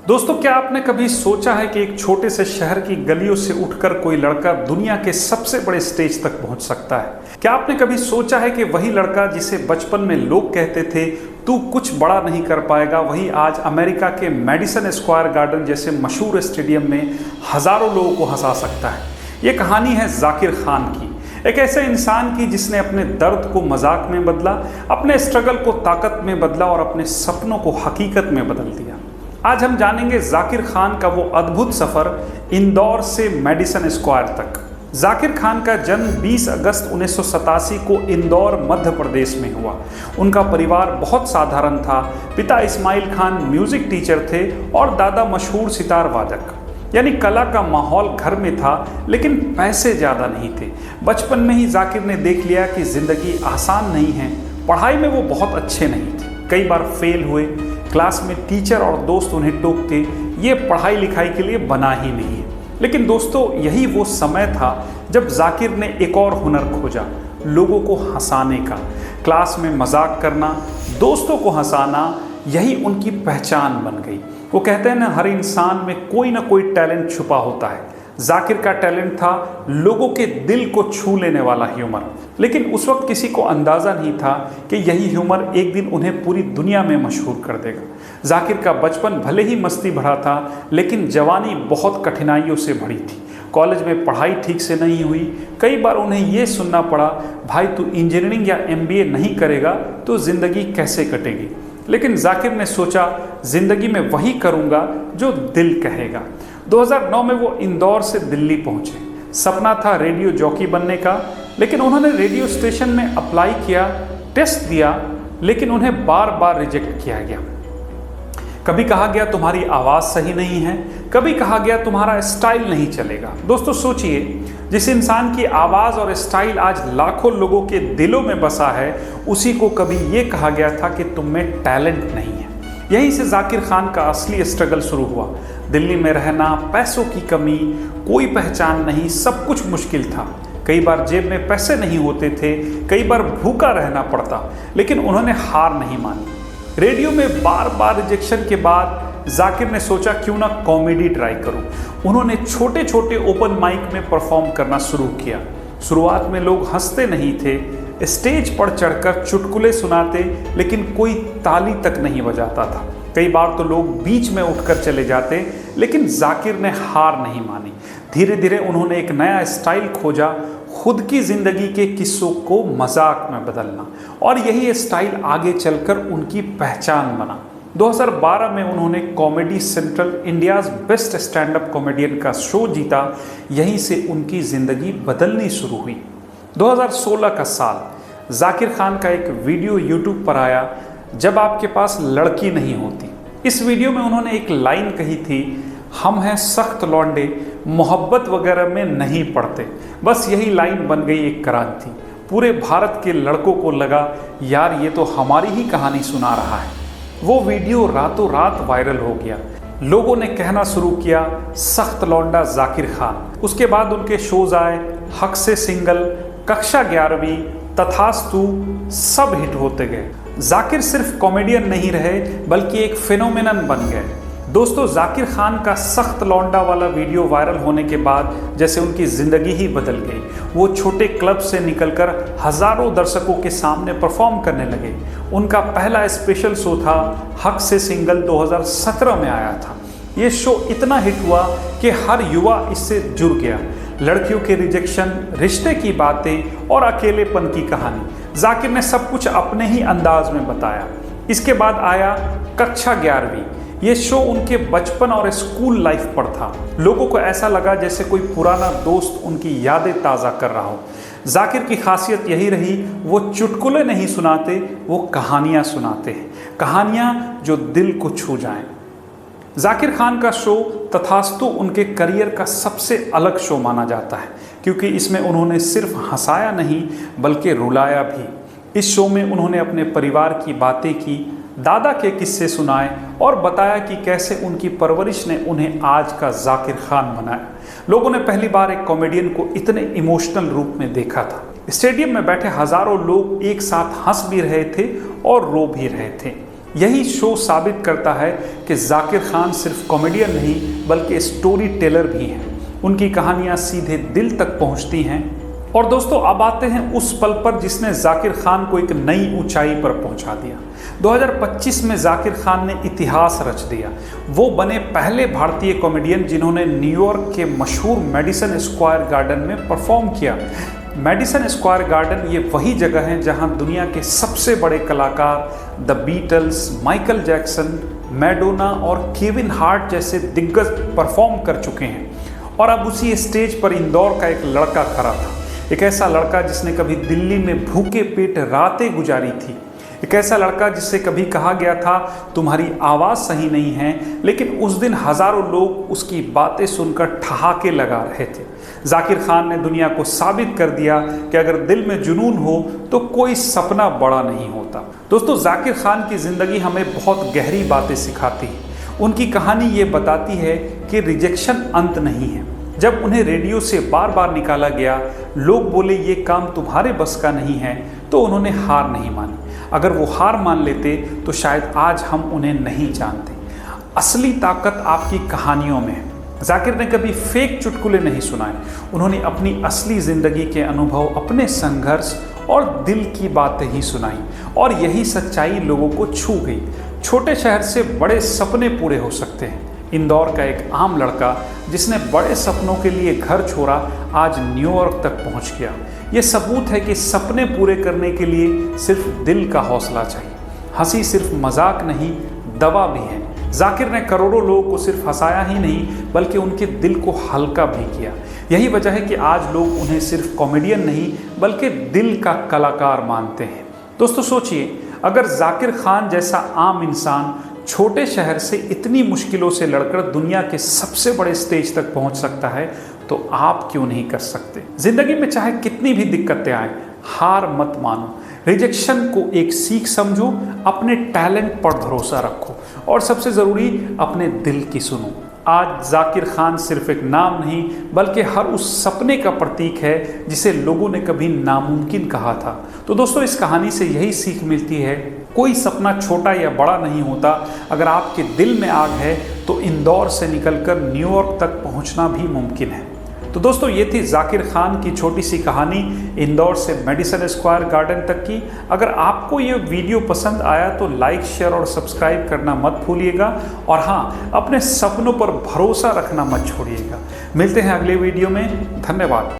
दोस्तों, क्या आपने कभी सोचा है कि एक छोटे से शहर की गलियों से उठकर कोई लड़का दुनिया के सबसे बड़े स्टेज तक पहुंच सकता है? क्या आपने कभी सोचा है कि वही लड़का जिसे बचपन में लोग कहते थे तू कुछ बड़ा नहीं कर पाएगा, वही आज अमेरिका के मैडिसन स्क्वायर गार्डन जैसे मशहूर स्टेडियम में हजारों लोगों को हंसा सकता है। ये कहानी है जाकिर खान की, एक ऐसे इंसान की जिसने अपने दर्द को मजाक में बदला, अपने स्ट्रगल को ताकत में बदला और अपने सपनों को हकीकत में बदल दिया। आज हम जानेंगे जाकिर खान का वो अद्भुत सफर इंदौर से मैडिसन स्क्वायर तक। जाकिर खान का जन्म 20 अगस्त 1987 को इंदौर मध्य प्रदेश में हुआ। उनका परिवार बहुत साधारण था। पिता इस्माइल खान म्यूजिक टीचर थे और दादा मशहूर सितार वादक। यानी कला का माहौल घर में था, लेकिन पैसे ज़्यादा नहीं थे। बचपन में ही जाकिर ने देख लिया कि ज़िंदगी आसान नहीं है। पढ़ाई में वो बहुत अच्छे नहीं थे, कई बार फेल हुए। क्लास में टीचर और दोस्त उन्हें टोकते, ये पढ़ाई लिखाई के लिए बना ही नहीं है। लेकिन दोस्तों, यही वो समय था जब जाकिर ने एक और हुनर खोजा, लोगों को हंसाने का। क्लास में मजाक करना, दोस्तों को हंसाना, यही उनकी पहचान बन गई। वो कहते हैं ना, हर इंसान में कोई ना कोई टैलेंट छुपा होता है। जाकिर का टैलेंट था लोगों के दिल को छू लेने वाला ह्यूमर। लेकिन उस वक्त किसी को अंदाज़ा नहीं था कि यही ह्यूमर एक दिन उन्हें पूरी दुनिया में मशहूर कर देगा। जाकिर का बचपन भले ही मस्ती भरा था, लेकिन जवानी बहुत कठिनाइयों से भरी थी। कॉलेज में पढ़ाई ठीक से नहीं हुई। कई बार उन्हें ये सुनना पड़ा, भाई तू इंजीनियरिंग या MBA नहीं करेगा तो ज़िंदगी कैसे कटेगी। लेकिन जाकिर ने सोचा, ज़िंदगी में वही करूँगा जो दिल कहेगा। 2009 में वो इंदौर से दिल्ली पहुँचे। सपना था रेडियो जॉकी बनने का, लेकिन उन्होंने रेडियो स्टेशन में अप्लाई किया, टेस्ट दिया, लेकिन उन्हें बार बार रिजेक्ट किया गया। कभी कहा गया तुम्हारी आवाज़ सही नहीं है, कभी कहा गया तुम्हारा स्टाइल नहीं चलेगा। दोस्तों सोचिए, जिस इंसान की आवाज़ और स्टाइल आज लाखों लोगों के दिलों में बसा है, उसी को कभी ये कहा गया था कि तुम में टैलेंट नहीं है। यहीं से जाकिर खान का असली स्ट्रगल शुरू हुआ। दिल्ली में रहना, पैसों की कमी, कोई पहचान नहीं, सब कुछ मुश्किल था। कई बार जेब में पैसे नहीं होते थे, कई बार भूखा रहना पड़ता, लेकिन उन्होंने हार नहीं मानी। रेडियो में बार बार रिजेक्शन के बाद जाकिर ने सोचा क्यों ना कॉमेडी ट्राई करूं। उन्होंने छोटे छोटे ओपन माइक में परफॉर्म करना शुरू किया। शुरुआत में लोग हंसते नहीं थे, स्टेज पर चढ़कर चुटकुले सुनाते, लेकिन कोई ताली तक नहीं बजाता था। कई बार तो लोग बीच में उठकर चले जाते, लेकिन जाकिर ने हार नहीं मानी। धीरे धीरे उन्होंने एक नया स्टाइल खोजा, खुद की ज़िंदगी के किस्सों को मजाक में बदलना, और यही स्टाइल आगे चलकर उनकी पहचान बना। 2012 में उन्होंने comedy central India's best stand up comedian का शो जीता। यहीं से उनकी ज़िंदगी बदलनी शुरू हुई। 2016 का साल, जाकिर खान का एक वीडियो यूट्यूब पर आया, जब आपके पास लड़की नहीं होती। इस वीडियो में उन्होंने एक लाइन कही थी, हम हैं सख्त लौंडे, मोहब्बत वगैरह में नहीं पड़ते। बस यही लाइन बन गई एक क्रांति। पूरे भारत के लड़कों को लगा, यार ये तो हमारी ही कहानी सुना रहा है। वो वीडियो रातों रात वायरल हो गया। लोगों ने कहना शुरू किया, सख्त लौंडा जाकिर खान। उसके बाद उनके शोज आए, हक से सिंगल, कक्षा 11वीं, तथास्तु, सब हिट होते गए। जाकिर सिर्फ कॉमेडियन नहीं रहे, बल्कि एक फिनोमेनन बन गए। दोस्तों, जाकिर खान का सख्त लौंडा वाला वीडियो वायरल होने के बाद जैसे उनकी ज़िंदगी ही बदल गई। वो छोटे क्लब से निकलकर हज़ारों दर्शकों के सामने परफॉर्म करने लगे। उनका पहला स्पेशल शो था हक से सिंगल, 2017 में आया था। ये शो इतना हिट हुआ कि हर युवा इससे जुड़ गया। लड़कियों के रिजेक्शन, रिश्ते की बातें और अकेलेपन की कहानी, जाकिर ने सब कुछ अपने ही अंदाज में बताया। इसके बाद आया कक्षा 11वीं। ये शो उनके बचपन और स्कूल लाइफ पर था। लोगों को ऐसा लगा जैसे कोई पुराना दोस्त उनकी यादें ताज़ा कर रहा हो। जाकिर की खासियत यही रही, वो चुटकुले नहीं सुनाते, वो कहानियाँ सुनाते हैं, कहानियाँ जो दिल को छू जाएं। जाकिर खान का शो तथास्तु उनके करियर का सबसे अलग शो माना जाता है, क्योंकि इसमें उन्होंने सिर्फ हंसाया नहीं बल्कि रुलाया भी। इस शो में उन्होंने अपने परिवार की बातें की, दादा के किस्से सुनाए और बताया कि कैसे उनकी परवरिश ने उन्हें आज का जाकिर खान बनाया। लोगों ने पहली बार एक कॉमेडियन को इतने इमोशनल रूप में देखा था। स्टेडियम में बैठे हजारों लोग एक साथ हंस भी रहे थे और रो भी रहे थे। यही शो साबित करता है कि जाकिर खान सिर्फ कॉमेडियन नहीं बल्कि स्टोरी टेलर भी हैं। उनकी कहानियां सीधे दिल तक पहुंचती हैं। और दोस्तों, अब आते हैं उस पल पर जिसने जाकिर खान को एक नई ऊंचाई पर पहुंचा दिया। 2025 में जाकिर खान ने इतिहास रच दिया। वो बने पहले भारतीय कॉमेडियन जिन्होंने न्यूयॉर्क के मशहूर मेडिसन स्क्वायर गार्डन में परफॉर्म किया। मेडिसन स्क्वायर गार्डन ये वही जगह है जहां दुनिया के सबसे बड़े कलाकार the Beatles, Michael Jackson, Madonna और केविन हार्ट जैसे दिग्गज परफॉर्म कर चुके हैं। और अब उसी स्टेज पर इंदौर का एक लड़का खड़ा था, एक ऐसा लड़का जिसने कभी दिल्ली में भूखे पेट रातें गुजारी थी, एक ऐसा लड़का जिससे कभी कहा गया था तुम्हारी आवाज़ सही नहीं है, लेकिन उस दिन हज़ारों लोग उसकी बातें सुनकर ठहाके लगा रहे थे। जाकिर खान ने दुनिया को साबित कर दिया कि अगर दिल में जुनून हो तो कोई सपना बड़ा नहीं होता। दोस्तों, जाकिर खान की ज़िंदगी हमें बहुत गहरी बातें सिखाती है। उनकी कहानी ये बताती है कि रिजेक्शन अंत नहीं है। जब उन्हें रेडियो से बार बार निकाला गया, लोग बोले ये काम तुम्हारे बस का नहीं है, तो उन्होंने हार नहीं मानी। अगर वो हार मान लेते तो शायद आज हम उन्हें नहीं जानते। असली ताकत आपकी कहानियों में है। जाकिर ने कभी फेक चुटकुले नहीं सुनाए। उन्होंने अपनी असली ज़िंदगी के अनुभव, अपने संघर्ष और दिल की बातें ही सुनाई, और यही सच्चाई लोगों को छू गई। छोटे शहर से बड़े सपने पूरे हो सकते हैं। इंदौर का एक आम लड़का जिसने बड़े सपनों के लिए घर छोड़ा, आज न्यूयॉर्क तक पहुंच गया। ये सबूत है कि सपने पूरे करने के लिए सिर्फ दिल का हौसला चाहिए। हंसी सिर्फ मजाक नहीं, दवा भी है। जाकिर ने करोड़ों लोगों को सिर्फ हंसाया ही नहीं बल्कि उनके दिल को हल्का भी किया। यही वजह है कि आज लोग उन्हें सिर्फ कॉमेडियन नहीं बल्कि दिल का कलाकार मानते हैं। दोस्तों, सोचिए, अगर जाकिर खान जैसा आम इंसान छोटे शहर से इतनी मुश्किलों से लड़कर दुनिया के सबसे बड़े स्टेज तक पहुंच सकता है, तो आप क्यों नहीं कर सकते। जिंदगी में चाहे कितनी भी दिक्कतें आए, हार मत मानो। रिजेक्शन को एक सीख समझो, अपने टैलेंट पर भरोसा रखो, और सबसे ज़रूरी, अपने दिल की सुनो। आज जाकिर खान सिर्फ एक नाम नहीं बल्कि हर उस सपने का प्रतीक है जिसे लोगों ने कभी नामुमकिन कहा था। तो दोस्तों, इस कहानी से यही सीख मिलती है, कोई सपना छोटा या बड़ा नहीं होता। अगर आपके दिल में आग है तो इंदौर से निकलकर न्यूयॉर्क तक पहुंचना भी मुमकिन है। तो दोस्तों, ये थी जाकिर खान की छोटी सी कहानी इंदौर से मेडिसन स्क्वायर गार्डन तक की। अगर आपको ये वीडियो पसंद आया तो लाइक, शेयर और सब्सक्राइब करना मत भूलिएगा। और हाँ, अपने सपनों पर भरोसा रखना मत छोड़िएगा। मिलते हैं अगले वीडियो में। धन्यवाद।